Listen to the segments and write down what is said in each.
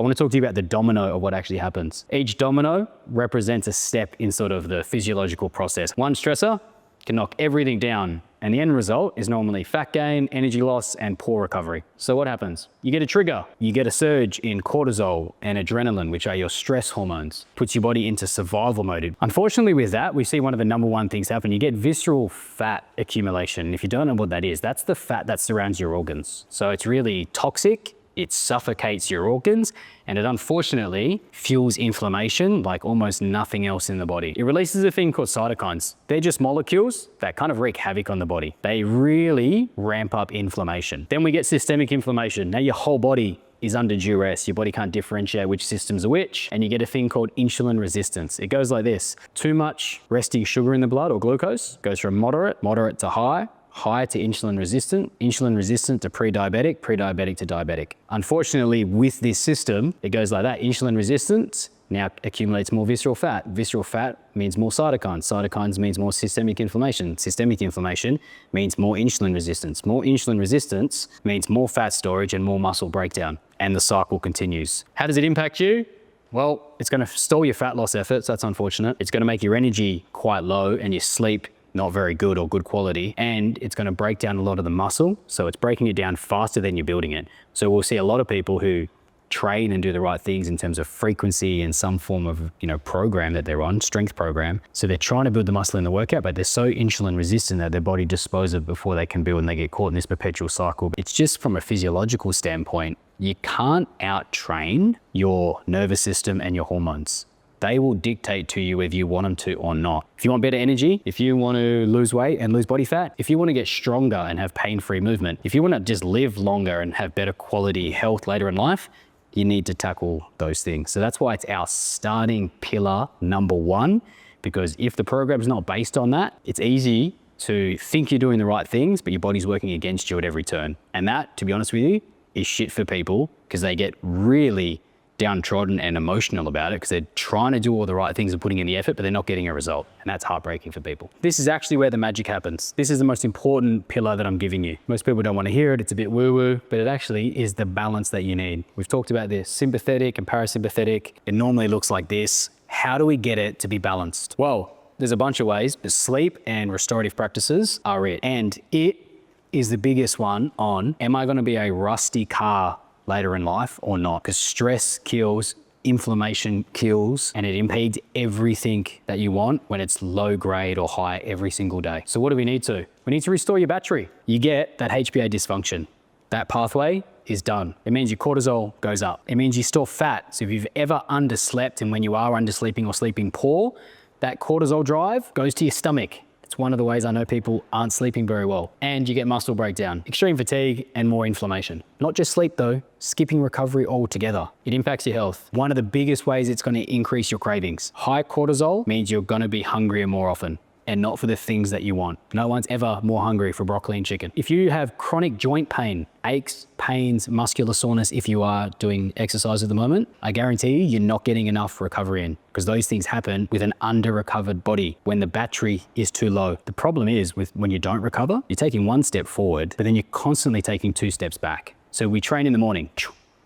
want to talk to you about the domino of what actually happens. Each domino represents a step in sort of the physiological process. One stressor can knock everything down, and the end result is normally fat gain, energy loss, and poor recovery. So what happens? You get a trigger, you get a surge in cortisol and adrenaline, which are your stress hormones, puts your body into survival mode. Unfortunately with that, we see one of the number one things happen. You get visceral fat accumulation. If you don't know what that is, that's the fat that surrounds your organs. So it's really toxic. It suffocates your organs, and it unfortunately fuels inflammation like almost nothing else in the body. It releases a thing called cytokines. They're just molecules that kind of wreak havoc on the body. They really ramp up inflammation. Then we get systemic inflammation. Now your whole body is under duress. Your body can't differentiate which systems are which, and you get a thing called insulin resistance. It goes like this. Too much resting sugar in the blood or glucose goes from moderate to high to insulin resistant to pre-diabetic, pre-diabetic to diabetic. Unfortunately, with this system, it goes like that. Insulin resistance now accumulates more visceral fat. Visceral fat means more cytokines. Cytokines means more systemic inflammation. Systemic inflammation means more insulin resistance. More insulin resistance means more fat storage and more muscle breakdown. And the cycle continues. How does it impact you? Well, it's going to stall your fat loss efforts. That's unfortunate. It's going to make your energy quite low and your sleep not very good or good quality, and it's going to break down a lot of the muscle. So it's breaking it down faster than you're building it. So we'll see a lot of people who train and do the right things in terms of frequency and some form of, program that they're on, strength program. So they're trying to build the muscle in the workout, but they're so insulin resistant that their body disposes of before they can build, and they get caught in this perpetual cycle. It's just from a physiological standpoint, you can't out-train your nervous system and your hormones. They will dictate to you whether you want them to or not. If you want better energy, if you want to lose weight and lose body fat, if you want to get stronger and have pain-free movement, if you want to just live longer and have better quality health later in life, you need to tackle those things. So that's why it's our starting pillar number one, because if the program's not based on that, it's easy to think you're doing the right things, but your body's working against you at every turn. And that, to be honest with you, is shit for people, because they get really downtrodden and emotional about it because they're trying to do all the right things and putting in the effort, but they're not getting a result. And that's heartbreaking for people. This is actually where the magic happens. This is the most important pillar that I'm giving you. Most people don't want to hear it. It's a bit woo-woo, but it actually is the balance that you need. We've talked about this, sympathetic and parasympathetic. It normally looks like this. How do we get it to be balanced? Well, there's a bunch of ways, but sleep and restorative practices are it. And it is the biggest one on, am I going to be a rusty car later in life or not? Because stress kills, inflammation kills, and it impedes everything that you want when it's low grade or high every single day. So what do we need to? We need to restore your battery. You get that HPA dysfunction. That pathway is done. It means your cortisol goes up. It means you store fat. So if you've ever underslept, and when you are undersleeping or sleeping poor, that cortisol drive goes to your stomach. It's one of the ways I know people aren't sleeping very well. And you get muscle breakdown, extreme fatigue, and more inflammation. Not just sleep though, skipping recovery altogether. It impacts your health. One of the biggest ways it's going to increase your cravings. High cortisol means you're going to be hungrier more often, and not for the things that you want. No one's ever more hungry for broccoli and chicken. If you have chronic joint pain, aches, pains, muscular soreness, if you are doing exercise at the moment, I guarantee you, you're not getting enough recovery in, because those things happen with an under-recovered body when the battery is too low. The problem is when you don't recover, you're taking one step forward, but then you're constantly taking 2 steps back. So we train in the morning,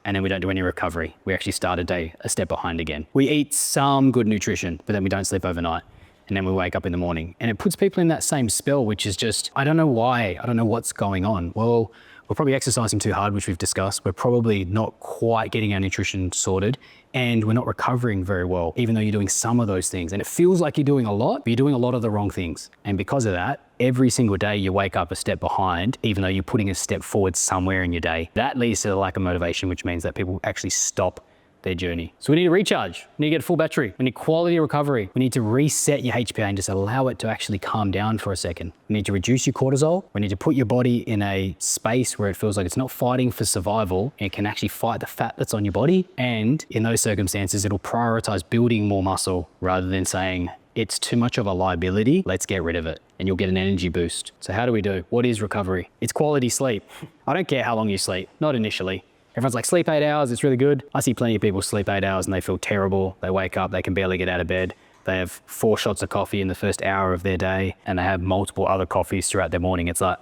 and then we don't do any recovery. We actually start a step behind again. We eat some good nutrition, but then we don't sleep overnight. And then we wake up in the morning, and it puts people in that same spell, which is just, I don't know why, I don't know what's going on. Well, we're probably exercising too hard, which we've discussed. We're probably not quite getting our nutrition sorted, and we're not recovering very well, even though you're doing some of those things. And it feels like you're doing a lot, but you're doing a lot of the wrong things. And because of that, every single day you wake up a step behind, even though you're putting a step forward somewhere in your day. That leads to the lack of motivation, which means that people actually stop their journey. So we need to recharge. We need to get a full battery. We need quality recovery. We need to reset your HPA and just allow it to actually calm down for a second. We need to reduce your cortisol. We need to put your body in a space where it feels like it's not fighting for survival, and it can actually fight the fat that's on your body. And in those circumstances, it'll prioritize building more muscle rather than saying, it's too much of a liability, let's get rid of it. And you'll get an energy boost. So how do we do? What is recovery? It's quality sleep. I don't care how long you sleep, not initially. Everyone's like, sleep 8 hours, it's really good. I see plenty of people sleep 8 hours and they feel terrible. They wake up, they can barely get out of bed. They have 4 shots of coffee in the first hour of their day, and they have multiple other coffees throughout their morning. It's like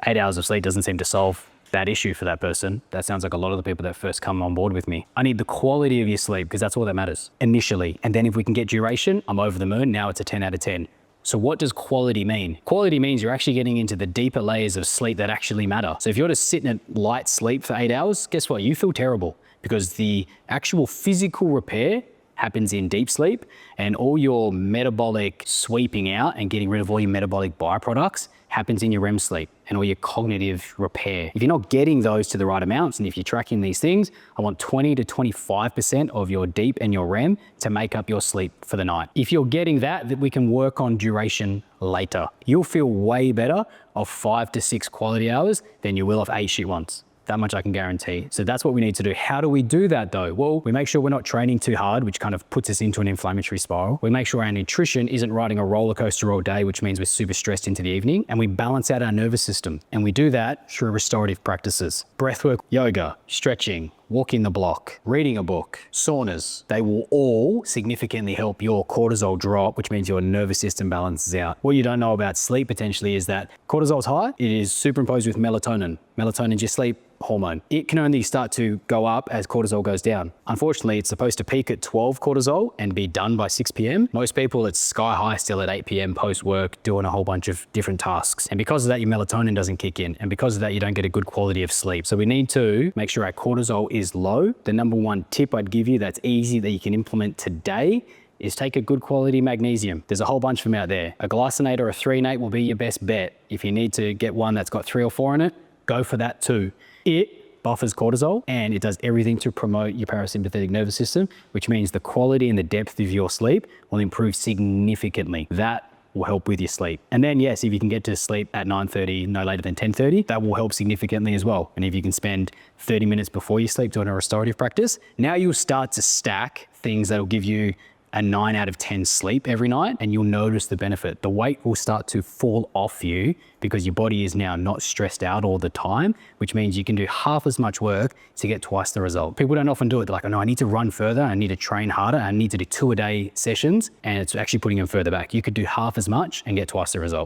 8 hours of sleep doesn't seem to solve that issue for that person. That sounds like a lot of the people that first come on board with me. I need the quality of your sleep because that's all that matters initially. And then if we can get duration, I'm over the moon. Now it's a 10 out of 10. So what does quality mean? Quality means you're actually getting into the deeper layers of sleep that actually matter. So if you're just sitting at light sleep for 8 hours, guess what? You feel terrible because the actual physical repair happens in deep sleep, and all your metabolic sweeping out and getting rid of all your metabolic byproducts happens in your REM sleep, and all your cognitive repair. If you're not getting those to the right amounts, and if you're tracking these things, I want 20 to 25% of your deep and your REM to make up your sleep for the night. If you're getting that, then we can work on duration later. You'll feel way better of 5 to 6 quality hours than you will of 8 shit ones. That much I can guarantee. So that's what we need to do. How do we do that though? Well, we make sure we're not training too hard, which kind of puts us into an inflammatory spiral. We make sure our nutrition isn't riding a roller coaster all day, which means we're super stressed into the evening, and we balance out our nervous system. And we do that through restorative practices. Breathwork, yoga, stretching, walking the block, reading a book, saunas. They will all significantly help your cortisol drop, which means your nervous system balances out. What you don't know about sleep potentially is that cortisol's high. It is superimposed with melatonin. Melatonin's your sleep hormone. It can only start to go up as cortisol goes down. Unfortunately, it's supposed to peak at 12 cortisol and be done by 6 p.m. Most people, it's sky high still at 8 p.m. post work, doing a whole bunch of different tasks. And because of that, your melatonin doesn't kick in. And because of that, you don't get a good quality of sleep. So we need to make sure our cortisol is low. The number one tip I'd give you that's easy that you can implement today is take a good quality magnesium. There's a whole bunch of them out there. A glycinate or a threonate will be your best bet. If you need to get one that's got 3 or 4 in it, go for that too. It buffers cortisol and it does everything to promote your parasympathetic nervous system, which means the quality and the depth of your sleep will improve significantly. That will help with your sleep. And then yes, if you can get to sleep at 9:30, no later than 10:30, that will help significantly as well. And if you can spend 30 minutes before you sleep doing a restorative practice, now you'll start to stack things that'll give you a 9 out of 10 sleep every night, and you'll notice the benefit. The weight will start to fall off you because your body is now not stressed out all the time, which means you can do half as much work to get twice the result. People don't often do it. They're like, oh no, I need to run further, I need to train harder, I need to do 2 a day sessions, and it's actually putting them further back. You could do half as much and get twice the result.